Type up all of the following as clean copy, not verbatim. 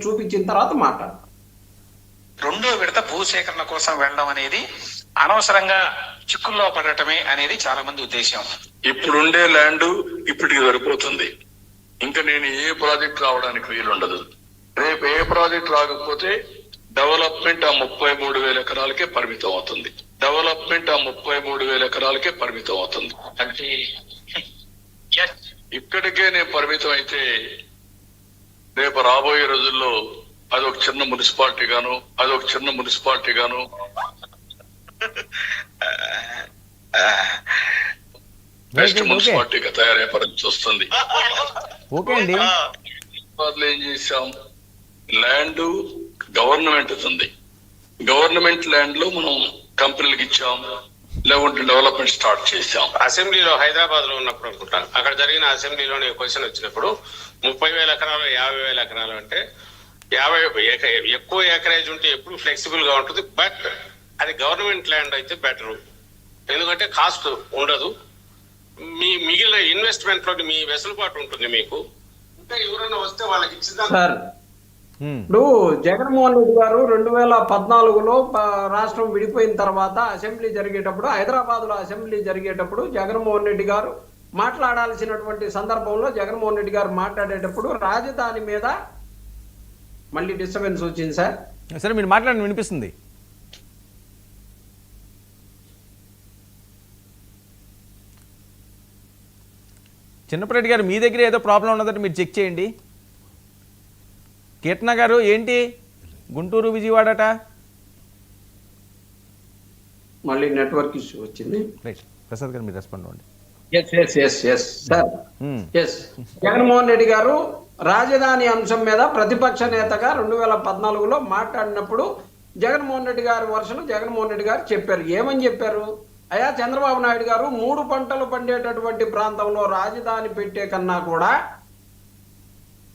చూపించిన తర్వాత మాట్లాడు. రెండో విడత భూసేకరణ కోసం వెళ్ళడం అనేది అనవసరంగా చిక్కుల్లో పడటమే అనేది చాలా మంది ఉద్దేశం. ఇప్పుడుండే ల్యాండ్ ఇప్పటికి సరిపోతుంది. ఇంకా నేను ఏ ప్రాజెక్ట్ రావడానికి వీలుండదు. రేపు ఏ ప్రాజెక్ట్ రాకపోతే డెవలప్మెంట్ ఆ 33,000 ఎకరాలకే పరిమితం అవుతుంది. డెవలప్మెంట్ ఆ 33,000 ఎకరాలకే పరిమితం అవుతుంది. అంటే ఇక్కడికే నేను పరిమితం అయితే రేపు రాబోయే రోజుల్లో అదొక చిన్న మున్సిపాలిటీ గాను బెస్ట్ మున్సిపాలిటీగా తయారయ్యే పరిస్థితి వస్తుంది. ఏం చేశాం, ల్యాండ్ గవర్నమెంట్ ఉంది. గవర్నమెంట్ ల్యాండ్ లో మనం కంపెనీలకు ఇచ్చాం, లేకుంటే డెవలప్మెంట్ స్టార్ట్ చేశాం. అసెంబ్లీలో హైదరాబాద్ లో ఉన్నప్పుడు అనుకుంటాను, అక్కడ జరిగిన అసెంబ్లీలోనే క్వశ్చన్ వచ్చినప్పుడు 30,000 ఎకరాలు 50,000 ఎకరాలు అంటే 50 ఎక్కువ ఎకరేజ్ ఉంటే ఎప్పుడు ఫ్లెక్సిబుల్ గా ఉంటుంది. బట్ అది గవర్నమెంట్ ల్యాండ్ అయితే బెటర్, ఎందుకంటే కాస్ట్ ఉండదు. మీ మిగిలిన ఇన్వెస్ట్మెంట్ లో మీ వెసులుబాటు ఉంటుంది. మీకు ఇంకా ఎవరైనా వస్తే వాళ్ళకి ఇచ్చిందా సార్? ఇప్పుడు జగన్మోహన్ రెడ్డి గారు 2014లో రాష్ట్రం విడిపోయిన తర్వాత అసెంబ్లీ జరిగేటప్పుడు, హైదరాబాద్ లో అసెంబ్లీ జరిగేటప్పుడు జగన్మోహన్ రెడ్డి గారు మాట్లాడాల్సినటువంటి సందర్భంలో జగన్మోహన్ రెడ్డి గారు మాట్లాడేటప్పుడు రాజధాని మీద మళ్ళీ డిస్టర్బెన్స్ వచ్చింది సార్. సరే, మీరు మాట్లాడండి, వినిపిస్తుంది. చిన్నప్పరెడ్డి గారు, మీ దగ్గర ఏదో ప్రాబ్లం ఉన్నదంటే మీరు చెక్ చేయండి. కీర్తన గారు, ఏంటి గుంటూరు విజయవాడట? మళ్ళీ నెట్వర్క్ ఇష్యూ వచ్చింది. రైట్, ప్రసాద్ గారు మీరు రెస్పాండ్ అవ్వండి. సార్, జగన్మోహన్ రెడ్డి గారు రాజధాని అంశం మీద ప్రతిపక్ష నేతగా 2014లో మాట్లాడినప్పుడు జగన్మోహన్ రెడ్డి గారి వర్షను జగన్మోహన్ రెడ్డి గారు చెప్పారు. ఏమని చెప్పారు? అయ్యా చంద్రబాబు నాయుడు గారు 3 పంటలు పండేటటువంటి ప్రాంతంలో రాజధాని పెట్టే కన్నా కూడా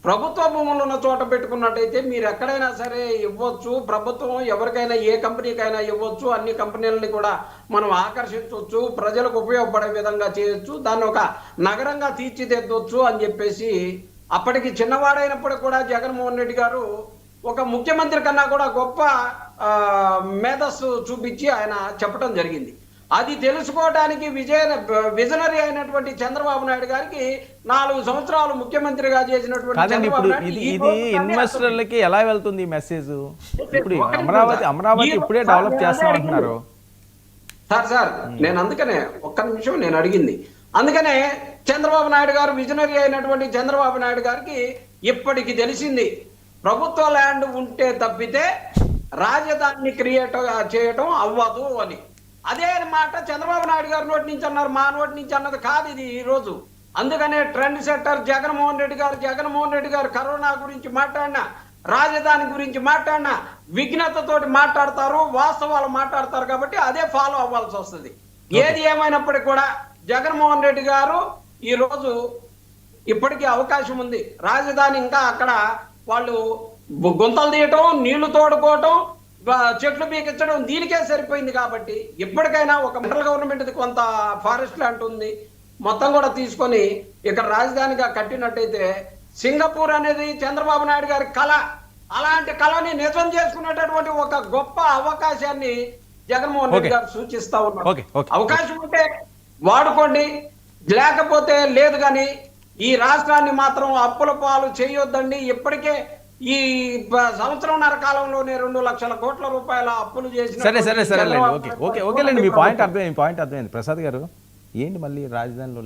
ప్రభుత్వ భూములు ఉన్న చోట పెట్టుకున్నట్టయితే మీరు ఎక్కడైనా సరే ఇవ్వచ్చు. ప్రభుత్వం ఎవరికైనా ఏ కంపెనీకైనా ఇవ్వచ్చు. అన్ని కంపెనీలని కూడా మనం ఆకర్షించవచ్చు, ప్రజలకు ఉపయోగపడే విధంగా చేయొచ్చు, దాన్ని ఒక నగరంగా తీర్చిదిద్దొచ్చు అని చెప్పేసి అప్పటికి చిన్నవాడైనప్పుడు కూడా జగన్మోహన్ రెడ్డి గారు ఒక ముఖ్యమంత్రి కన్నా కూడా గొప్ప మేధస్సు చూపించి ఆయన చెప్పడం జరిగింది. అది తెలుసుకోవడానికి విజనరీ అయినటువంటి చంద్రబాబు నాయుడు గారికి 4 సంవత్సరాలు ముఖ్యమంత్రిగా చేసినటువంటి ఇది ఇన్వెస్టర్లకి ఎలా వెళ్తుంది ఈ మెసేజ్? ఇప్పుడు అమరావతి ఇప్పుడే డెవలప్ చేస్తామంటున్నారు సార్. నేను అందుకనే ఒక్క నిమిషం నేను అడిగింది. అందుకనే చంద్రబాబు నాయుడు గారు విజనరీ అయినటువంటి చంద్రబాబు నాయుడు గారికి ఇప్పటికి తెలిసింది, ప్రభుత్వ ల్యాండ్ ఉంటే తప్పితే రాజధానిని క్రియేట్ చేయటం అవ్వదు అని. అదే మాట చంద్రబాబు నాయుడు గారు నోటి నుంచి అన్నారు, మా నోటి నుంచి అన్నది కాదు ఇది ఈ రోజు. అందుకనే ట్రెండ్ సెట్టర్ జగన్మోహన్ రెడ్డి గారు కరోనా గురించి మాట్లాడినా, రాజధాని గురించి మాట్లాడినా విఘ్నతతోటి మాట్లాడతారు, వాస్తవాలు మాట్లాడతారు. కాబట్టి అదే ఫాలో అవ్వాల్సి వస్తుంది. ఏది ఏమైనప్పటికీ కూడా జగన్మోహన్ రెడ్డి గారు ఈ రోజు ఇప్పటికీ అవకాశం ఉంది. రాజధాని ఇంకా అక్కడ వాళ్ళు గుంతలు తీయటం, నీళ్లు తోడుకోవటం, చెట్లు పీకించడం దీనికే సరిపోయింది. కాబట్టి ఎప్పటికైనా ఒక సెంట్రల్ గవర్నమెంట్ కొంత ఫారెస్ట్ ల్యాండ్ ఉంది, మొత్తం కూడా తీసుకొని ఇక్కడ రాజధానిగా కట్టినట్టయితే సింగపూర్ అనేది చంద్రబాబు నాయుడు గారి కళ, అలాంటి కళని నిజం చేసుకునేటటువంటి ఒక గొప్ప అవకాశాన్ని జగన్మోహన్ రెడ్డి గారు సూచిస్తా ఉన్నారు. అవకాశం ఉంటే వాడుకోండి, లేకపోతే లేదు. కానీ ఈ రాష్ట్రాన్ని మాత్రం అప్పుల పాలు చేయొద్దండి. ఇప్పటికే ఈ సంవత్సరంన్నర కాలంలోనే 2 లక్షల కోట్ల రూపాయల అప్పులు చేసిన. సరే ఓకేలేండి, మీ పాయింట్ అర్థమైంది. ప్రసాద్ గారు, ఏంటి మళ్ళీ రాజధానిలో